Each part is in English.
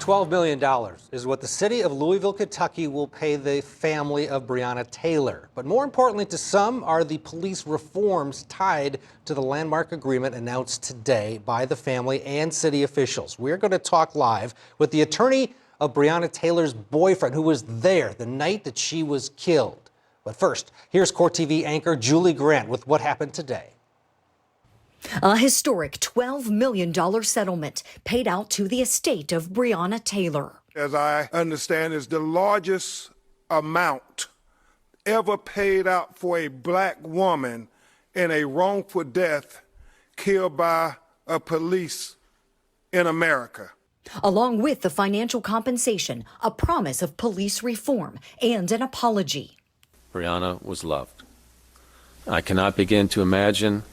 $12 million is what the City of Louisville, Kentucky will pay the family of Breonna Taylor. But more importantly to some are the police reforms tied to the landmark agreement announced today by the family and city officials. We're going to talk live with the attorney of Breonna Taylor's boyfriend, who was there the night that she was killed. But first, here's Court TV anchor Julie Grant with what happened today. A historic $12 million settlement paid out to the estate of Breonna Taylor. As I understand, is the largest amount ever paid out for a black woman in a wrongful death killed by a police in America. Along with the financial compensation, a promise of police reform and an apology. Breonna was loved. I cannot begin to imagine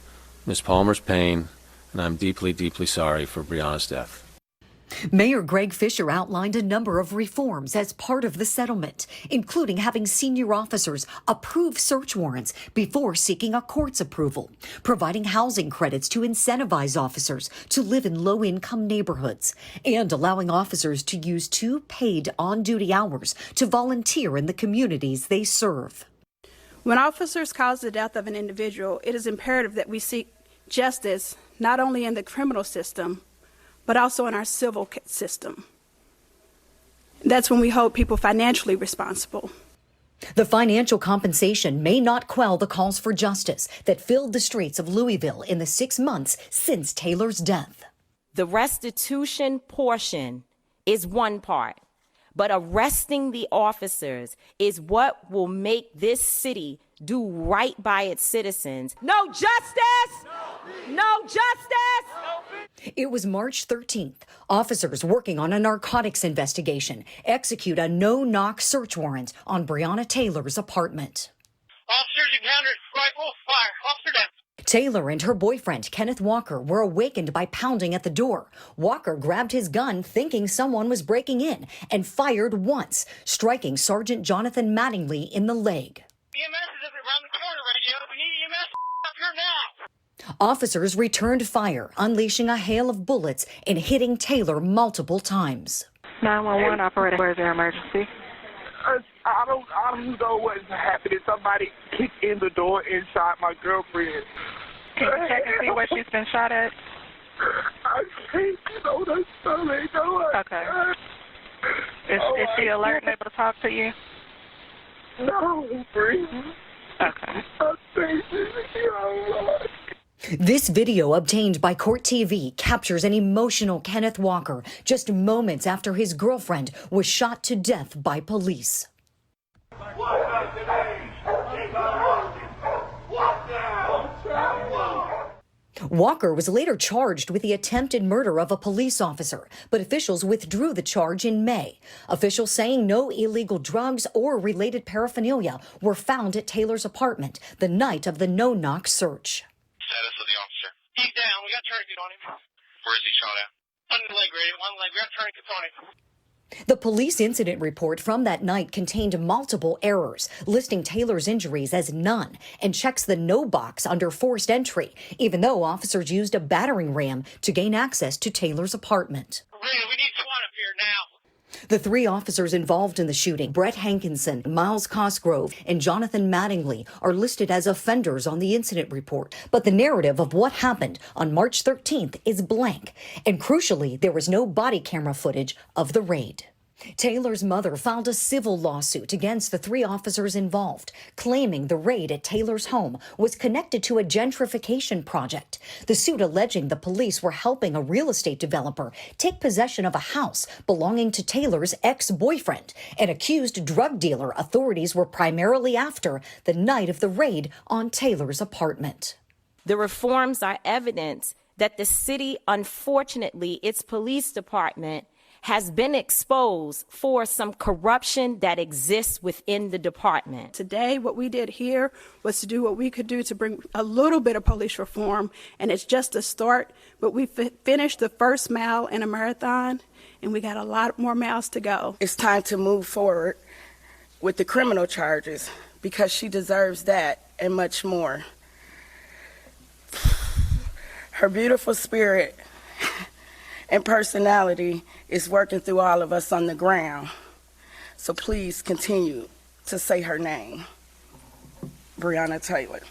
Ms. Palmer's pain, and I'm deeply, deeply sorry for Breonna's death. Mayor Greg Fisher outlined a number of reforms as part of the settlement, including having senior officers approve search warrants before seeking a court's approval, providing housing credits to incentivize officers to live in low-income neighborhoods, and allowing officers to use 2 paid on-duty hours to volunteer in the communities they serve. When officers cause the death of an individual, it is imperative that we seek justice not only in the criminal system, but also in our civil system. That's when we hold people financially responsible. The financial compensation may not quell the calls for justice that filled the streets of Louisville in the 6 months since Taylor's death. The restitution portion is one part, but arresting the officers is what will make this city do right by its citizens. No justice! No justice! It was March 13th. Officers working on a narcotics investigation execute a no-knock search warrant on Breonna Taylor's apartment. Officers encountered rifle fire. Officer down. Taylor and her boyfriend, Kenneth Walker, were awakened by pounding at the door. Walker grabbed his gun, thinking someone was breaking in, and fired once, striking Sergeant Jonathan Mattingly in the leg. EMS is around the corner, radio. We need EMS up here now. Officers returned fire, unleashing a hail of bullets and hitting Taylor multiple times. 911 operator, where's their emergency? I don't know what is happening. Somebody kicked in the door and shot my girlfriend. Can you check and see where she's been shot at? I can't get on her stomach. Okay. Is she alert and able to talk to you? No, breathe. Okay. This video, obtained by Court TV, captures an emotional Kenneth Walker just moments after his girlfriend was shot to death by police. Walker was later charged with the attempted murder of a police officer, but officials withdrew the charge in May. Officials saying no illegal drugs or related paraphernalia were found at Taylor's apartment the night of the no-knock search. Status of the officer. He's down. We got tourniquet on him. Where is he shot at? On the leg, radio. On the leg. We got tourniquets on him. The police incident report from that night contained multiple errors, listing Taylor's injuries as none, and checks the no box under forced entry, even though officers used a battering ram to gain access to Taylor's apartment. Radio, we need SWAT up here now. The 3 officers involved in the shooting, Brett Hankinson, Miles Cosgrove, and Jonathan Mattingly, are listed as offenders on the incident report. But the narrative of what happened on March 13th is blank. And crucially, there was no body camera footage of the raid. Taylor's mother filed a civil lawsuit against the 3 officers involved, claiming the raid at Taylor's home was connected to a gentrification project. The suit alleging the police were helping a real estate developer take possession of a house belonging to Taylor's ex-boyfriend, an accused drug dealer authorities were primarily after the night of the raid on Taylor's apartment. The reforms are evidence that the city, unfortunately, its police department, has been exposed for some corruption that exists within the department. Today, what we did here was to do what we could do to bring a little bit of police reform, and it's just a start, but we finished the first mile in a marathon, and we got a lot more miles to go. It's time to move forward with the criminal charges because she deserves that and much more. Her beautiful spirit and personality is working through all of us on the ground. So please continue to say her name, BREONNA TAYLOR.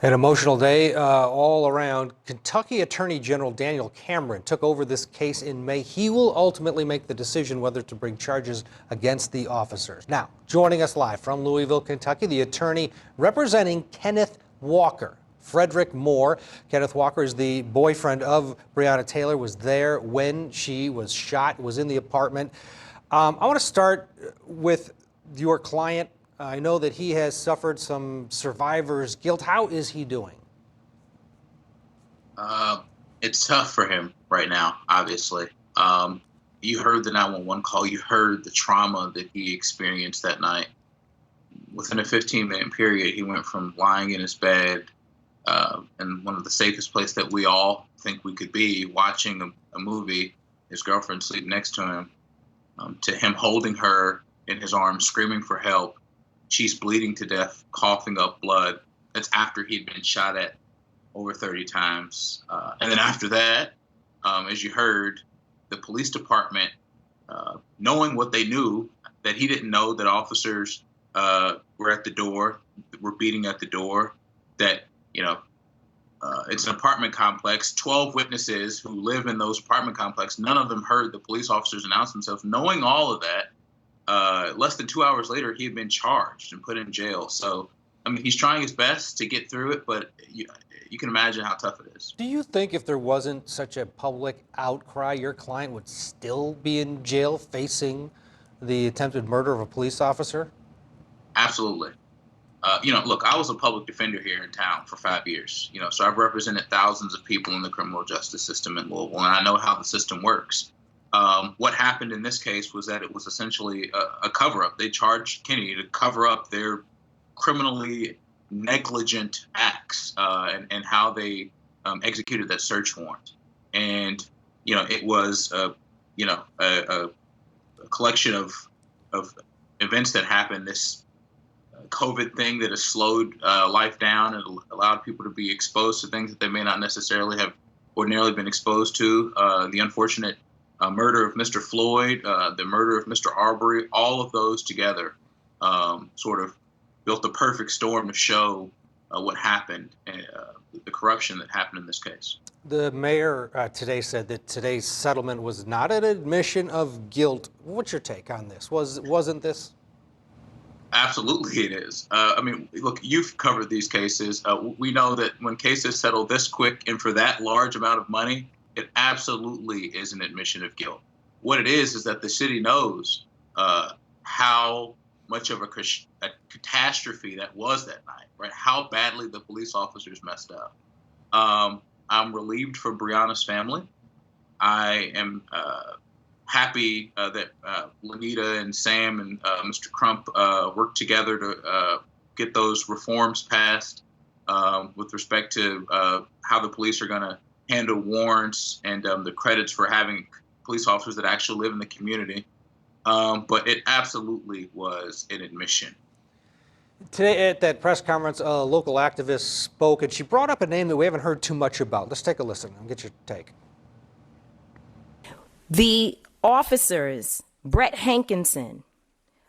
An emotional day all around. Kentucky Attorney General Daniel Cameron took over this case in May. He will ultimately make the decision whether to bring charges against the officers. Now, joining us live from Louisville, Kentucky, the attorney representing Kenneth Walker, Frederick Moore. Kenneth Walker is the boyfriend of BREONNA TAYLOR, was there when she was shot, was in the apartment. I want to start with your client. I know that he has suffered some survivor's guilt. How is he doing? It's tough for him right now, obviously. You heard the 911 call. You heard the trauma that he experienced that night. Within a 15-minute period, he went from lying in his bed in one of the safest places that we all think we could be, watching a movie, his girlfriend sleeping next to him, to him holding her in his arms, screaming for help. She's bleeding to death, coughing up blood. That's after he'd been shot at over 30 times. And then after that, as you heard, the police department, knowing what they knew, that he didn't know that officers were at the door, were beating at the door, that, it's an apartment complex, 12 witnesses who live in those apartment complexes. None of them heard the police officers announce themselves. Knowing all of that, less than 2 hours later, he had been charged and put in jail. So, I mean, he's trying his best to get through it, but you can imagine how tough it is. Do you think if there wasn't such a public outcry, your client would still be in jail facing the attempted murder of a police officer? Absolutely. Look, I was a public defender here in town for 5 years, so I've represented thousands of people in the criminal justice system in Louisville, and I know how the system works. What happened in this case was that it was essentially a cover-up. They charged Kennedy to cover up their criminally negligent acts and how they executed that search warrant. And, it was, a collection of events that happened. This COVID thing that has slowed life down and allowed people to be exposed to things that they may not necessarily have ordinarily been exposed to. The unfortunate murder of Mr. Floyd, the murder of Mr. Arbery, all of those together sort of built the perfect storm to show what happened, the corruption that happened in this case. The mayor today said that today's settlement was not an admission of guilt. What's your take on this? Wasn't this? Absolutely it is. Look, you've covered these cases. We know that when cases settle this quick and for that large amount of money, it absolutely is an admission of guilt. What it is that the city knows how much of a catastrophe that was that night, right? How badly the police officers messed up. I'm relieved for BREONNA's family. I am happy that Lanita and Sam and Mr. Crump worked together to get those reforms passed with respect to how the police are going to handle warrants and the credits for having police officers that actually live in the community. But it absolutely was an admission. Today at that press conference, a local activist spoke, and she brought up a name that we haven't heard too much about. Let's take a listen and get your take. The officers, Brett Hankinson,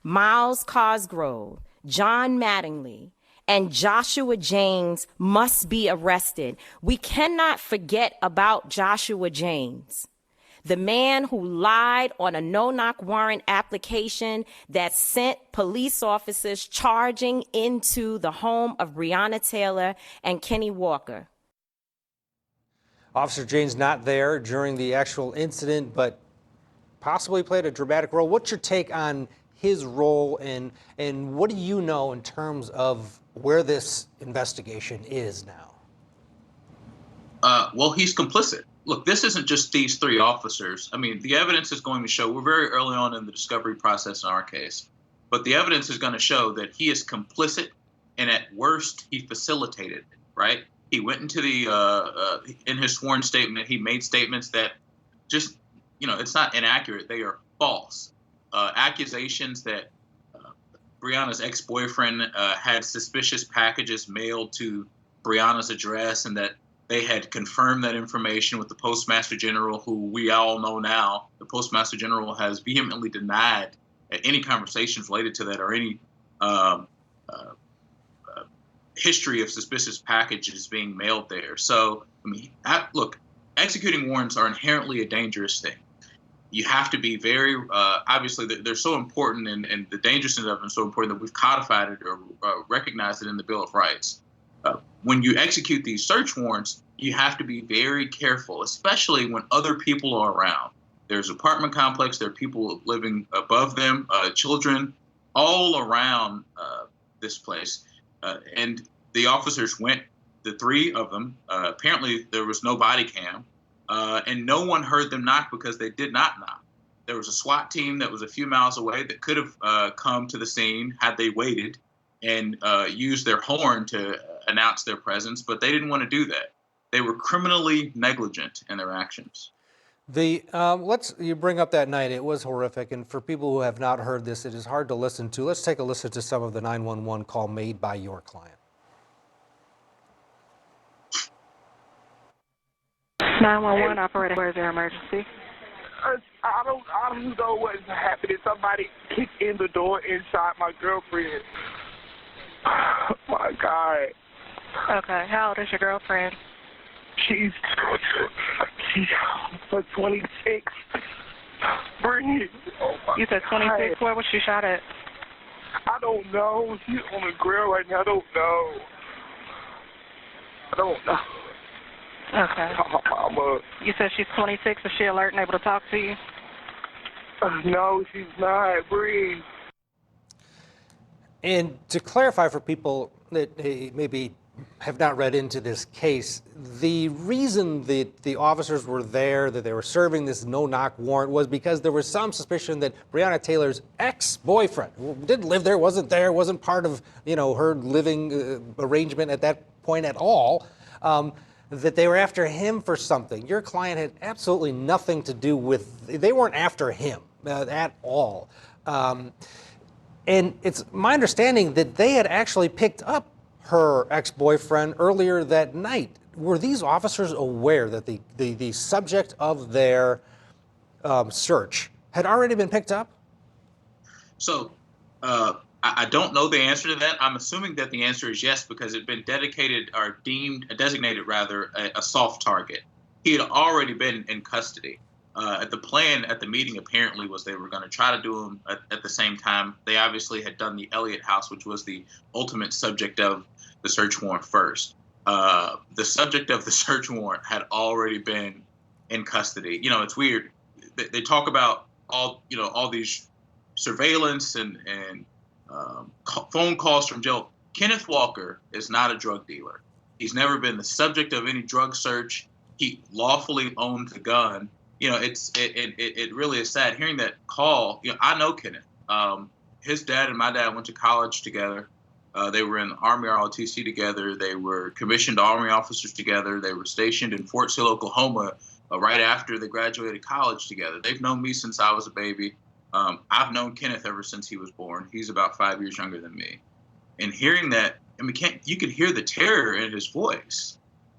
Miles Cosgrove, John Mattingly, and Joshua James must be arrested. We cannot forget about Joshua James, the man who lied on a no-knock warrant application that sent police officers charging into the home of BREONNA TAYLOR and Kenny Walker. Officer James not there during the actual incident, but possibly played a dramatic role. What's your take on his role, and what do you know in terms of where this investigation is now? Well, he's complicit. Look, this isn't just these three officers. I mean, the evidence is going to show, we're very early on in the discovery process in our case, but the evidence is going to show that he is complicit, and at worst, he facilitated it, right? He went into in his sworn statement, he made statements that just, it's not inaccurate, they are false. Accusations that BREONNA's ex-boyfriend had suspicious packages mailed to BREONNA's address, and that They had confirmed that information with the Postmaster General, who we all know now. The Postmaster General has vehemently denied any conversations related to that or any history of suspicious packages being mailed there. So, I mean, look, executing warrants are inherently a dangerous thing. You have to be very, obviously, they're so important, and the dangerousness of them is so important that we've codified it or recognized it in the Bill of Rights. When you execute these search warrants, you have to be very careful, especially when other people are around. There's an apartment complex, there are people living above them, children, all around this place. And the officers went, the three of them, apparently there was no body cam, and no one heard them knock because they did not knock. There was a SWAT team that was a few miles away that could have come to the scene had they waited and used their horn to announce their presence, but they didn't want to do that. They were criminally negligent in their actions. You bring up that night. It was horrific, and for people who have not heard this, it is hard to listen to. Let's take a listen to some of the 911 call made by your client. 911 operator, where's your emergency? I don't know what's happening. Somebody kicked in the door and shot my girlfriend. Oh my God. Okay, how old is your girlfriend? She's 26. Bring it. Oh my You said 26. God. Where was she shot at? I don't know. She's on the grill right now. I don't know. Okay. Mama. You said she's 26. Is she alert and able to talk to you? No, she's not. Breathe. And to clarify for people that maybe have not read into this case, the reason that the officers were there, that they were serving this no-knock warrant, was because there was some suspicion that Breonna Taylor's ex-boyfriend, who didn't live there, wasn't part of, her living arrangement at that point at all, that they were after him for something. Your client had absolutely nothing to do with, they weren't after him at all. And it's my understanding that they had actually picked up her ex-boyfriend earlier that night. Were these officers aware that the subject of their search had already been picked up? So I don't know the answer to that. I'm assuming that the answer is yes, because it had been designated a soft target. He had already been in custody. The plan at the meeting apparently was they were going to try to do him at the same time. They obviously had done the Elliott house, which was the ultimate subject of the search warrant first. The subject of the search warrant had already been in custody. It's weird. They talk about all these surveillance and phone calls from jail. Kenneth Walker is not a drug dealer. He's never been the subject of any drug search. He lawfully owns a gun. It really is sad hearing that call. I know Kenneth. His dad and my dad went to college together. They were in the Army ROTC together. They were commissioned Army officers together. They were stationed in Fort Sill, Oklahoma, right after they graduated college together. They've known me since I was a baby. I've known Kenneth ever since he was born. He's about 5 years younger than me. And hearing that, you could hear the terror in his voice.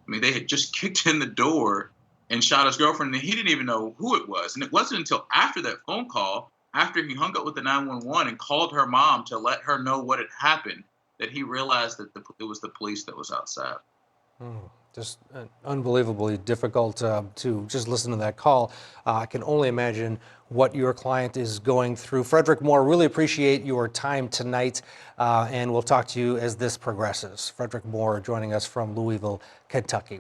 They had just kicked in the door and shot his girlfriend, and he didn't even know who it was. And it wasn't until after that phone call, after he hung up with the 911 and called her mom to let her know what had happened, that he realized that it was the police that was outside. Just unbelievably difficult to just listen to that call. I can only imagine what your client is going through. Frederick Moore, really appreciate your time tonight, and we'll talk to you as this progresses. Frederick Moore joining us from Louisville, Kentucky.